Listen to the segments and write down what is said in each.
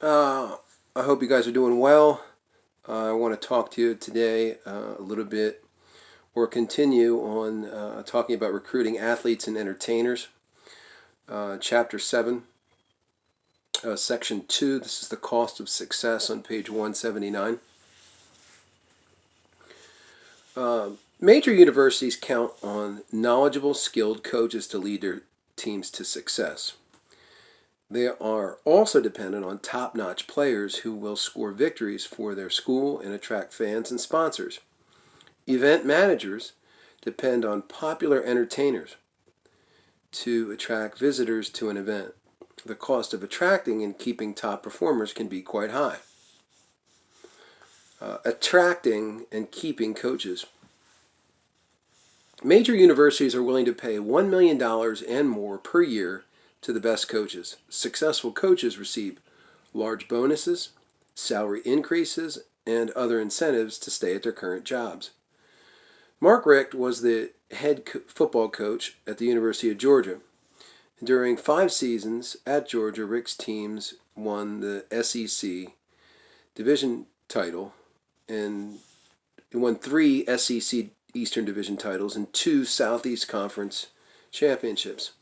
I hope you guys are doing well. I want to talk to you today a little bit or continue on talking about recruiting athletes and entertainers. Chapter 7, Section 2. This is the cost of success on page 179. Major universities count on knowledgeable, skilled coaches to lead their teams to success. They are also dependent on top-notch players who will score victories for their school and attract fans and sponsors. Event managers depend on popular entertainers to attract visitors to an event. The cost of attracting and keeping top performers can be quite high. Attracting and keeping coaches. Major universities are willing to pay $1 million and more per year to the best coaches. Successful coaches receive large bonuses, salary increases, and other incentives to stay at their current jobs. Mark Richt was the head football coach at the University of Georgia. During 5 seasons at Georgia, Richt's teams won the SEC division title and won 3 SEC Eastern Division titles and 2 Southeast Conference championships.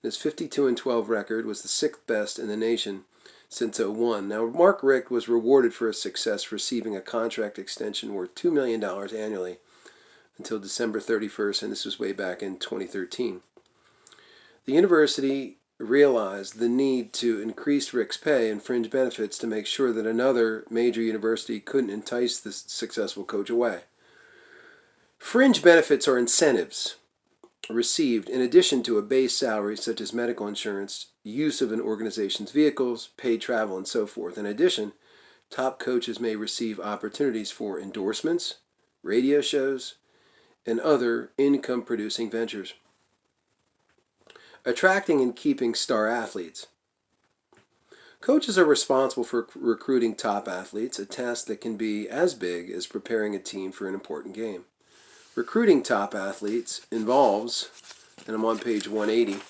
His 52-12 record was the 6th best in the nation since '01. Now, Mark Richt was rewarded for his success, receiving a contract extension worth $2 million annually until December 31st, and this was way back in 2013. The university realized the need to increase Richt's pay and fringe benefits to make sure that another major university couldn't entice this successful coach away. Fringe benefits are incentives received in addition to a base salary such as medical insurance, use of an organization's vehicles, paid travel, and so forth. In addition, top coaches may receive opportunities for endorsements, radio shows, and other income-producing ventures. Attracting and keeping star athletes. Coaches are responsible for recruiting top athletes, a task that can be as big as preparing a team for an important game. Recruiting top athletes involves, and I'm on page 180,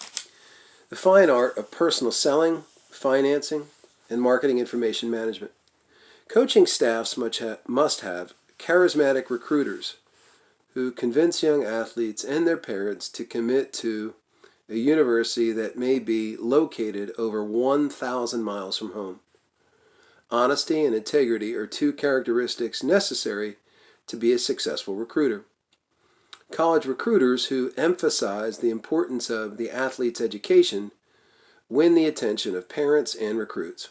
the fine art of personal selling, financing, and marketing information management. Coaching staffs must have charismatic recruiters who convince young athletes and their parents to commit to a university that may be located over 1,000 miles from home. Honesty and integrity are 2 characteristics necessary to be a successful recruiter. College recruiters who emphasize the importance of the athlete's education win the attention of parents and recruits.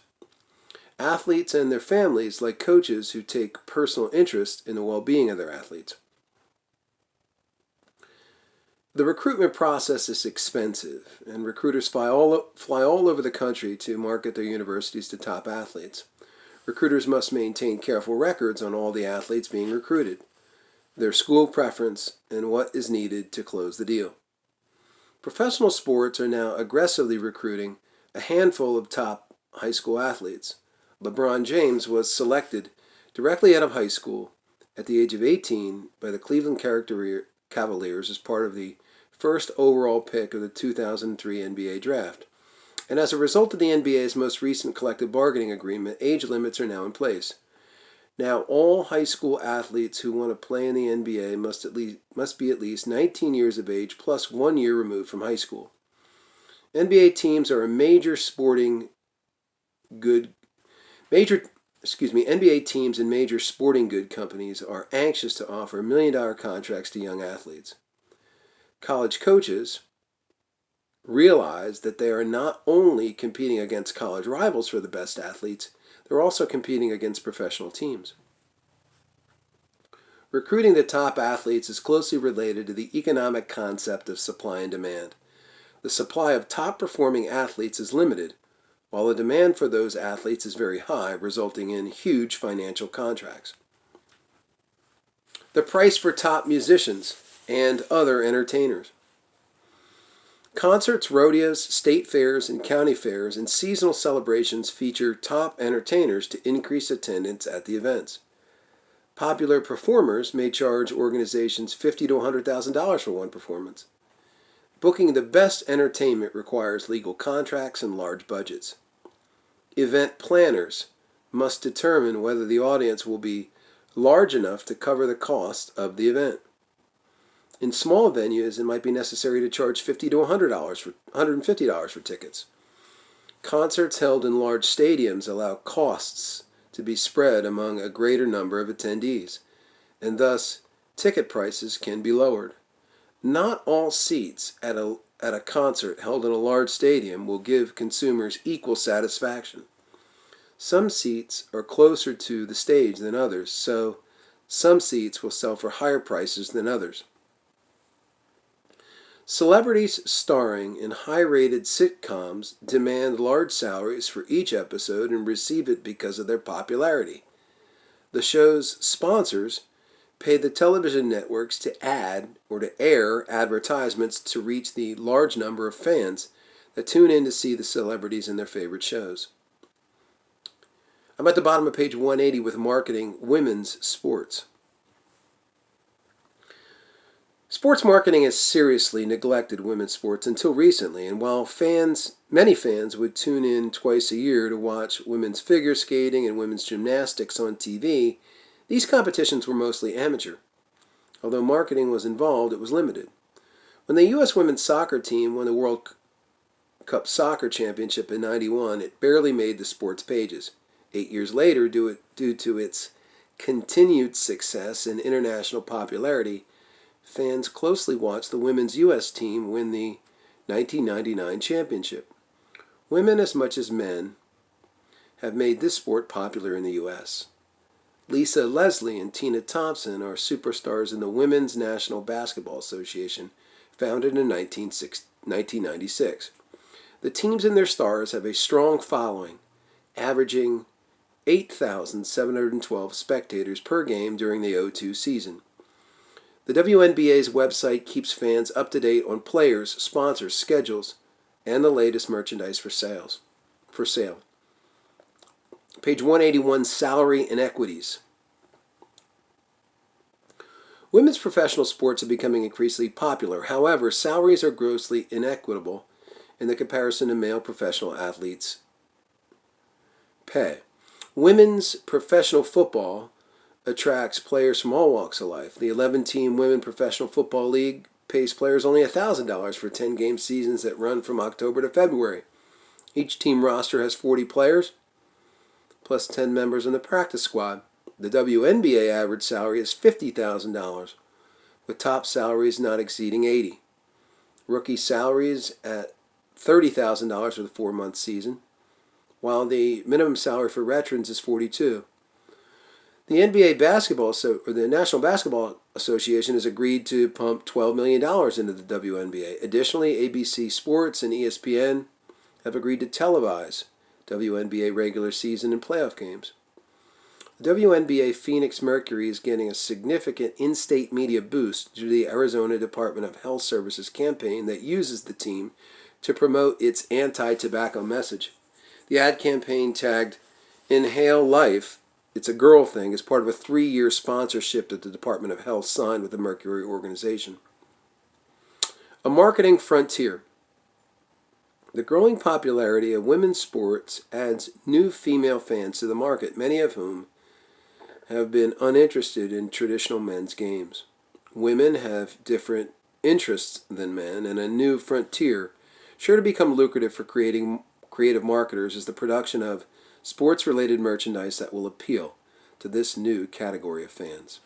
Athletes and their families like coaches who take personal interest in the well-being of their athletes. The recruitment process is expensive, and recruiters fly all over the country to market their universities to top athletes. Recruiters must maintain careful records on all the athletes being recruited, their school preference, and what is needed to close the deal. Professional sports are now aggressively recruiting a handful of top high school athletes. LeBron James was selected directly out of high school at the age of 18 by the Cleveland Cavaliers as part of the first overall pick of the 2003 NBA draft. And as a result of the NBA's most recent collective bargaining agreement, age limits are now in place. Now, all high school athletes who want to play in the NBA must be at least 19 years of age plus 1 year removed from high school. NBA teams are a NBA teams and major sporting good companies are anxious to offer $1 million contracts to young athletes. College coaches realize that they are not only competing against college rivals for the best athletes, they're also competing against professional teams. Recruiting the top athletes is closely related to the economic concept of supply and demand. The supply of top-performing athletes is limited, while the demand for those athletes is very high, resulting in huge financial contracts. The price for top musicians and other entertainers. Concerts, rodeos, state fairs, and county fairs and seasonal celebrations feature top entertainers to increase attendance at the events. Popular performers may charge organizations $50,000 to $100,000 for one performance. Booking the best entertainment requires legal contracts and large budgets. Event planners must determine whether the audience will be large enough to cover the cost of the event. In small venues, it might be necessary to charge $50 to $150 for tickets. Concerts held in large stadiums allow costs to be spread among a greater number of attendees, and thus ticket prices can be lowered. Not all seats at a concert held in a large stadium will give consumers equal satisfaction. Some seats are closer to the stage than others, so some seats will sell for higher prices than others. Celebrities starring in high-rated sitcoms demand large salaries for each episode and receive it because of their popularity. The show's sponsors pay the television networks to air advertisements to reach the large number of fans that tune in to see the celebrities in their favorite shows. I'm at the bottom of page 180 with marketing women's sports. Sports marketing has seriously neglected women's sports until recently, and while many fans would tune in twice a year to watch women's figure skating and women's gymnastics on TV, these competitions were mostly amateur. Although marketing was involved, it was limited. When the U.S. women's soccer team won the World Cup Soccer Championship in '91, it barely made the sports pages. 8 years later, due to its continued success and international popularity, fans closely watched the women's U.S. team win the 1999 championship. Women, as much as men, have made this sport popular in the U.S. Lisa Leslie and Tina Thompson are superstars in the Women's National Basketball Association, founded in 1996. The teams and their stars have a strong following, averaging 8,712 spectators per game during the '02 season. The WNBA's website keeps fans up to date on players, sponsors, schedules, and the latest merchandise for sale. Page 181, Salary Inequities. Women's professional sports are becoming increasingly popular. However, salaries are grossly inequitable in the comparison to male professional athletes' pay. Women's professional football attracts players from all walks of life. The 11-team Women Professional Football League pays players only $1,000 for 10-game seasons that run from October to February. Each team roster has 40 players, plus 10 members in the practice squad. The WNBA average salary is $50,000, with top salaries not exceeding $80,000. Rookie salaries at $30,000 for the 4-month season, while the minimum salary for veterans is $42,000. The the National Basketball Association has agreed to pump $12 million into the WNBA. Additionally, ABC Sports and ESPN have agreed to televise WNBA regular season and playoff games. The WNBA Phoenix Mercury is getting a significant in-state media boost due to the Arizona Department of Health Services campaign that uses the team to promote its anti-tobacco message. The ad campaign tagged Inhale Life, It's a Girl Thing, as part of a 3-year sponsorship that the Department of Health signed with the Mercury organization. A marketing frontier. The growing popularity of women's sports adds new female fans to the market, many of whom have been uninterested in traditional men's games. Women have different interests than men, and a new frontier, sure to become lucrative for creative marketers, is the production of sports-related merchandise that will appeal to this new category of fans.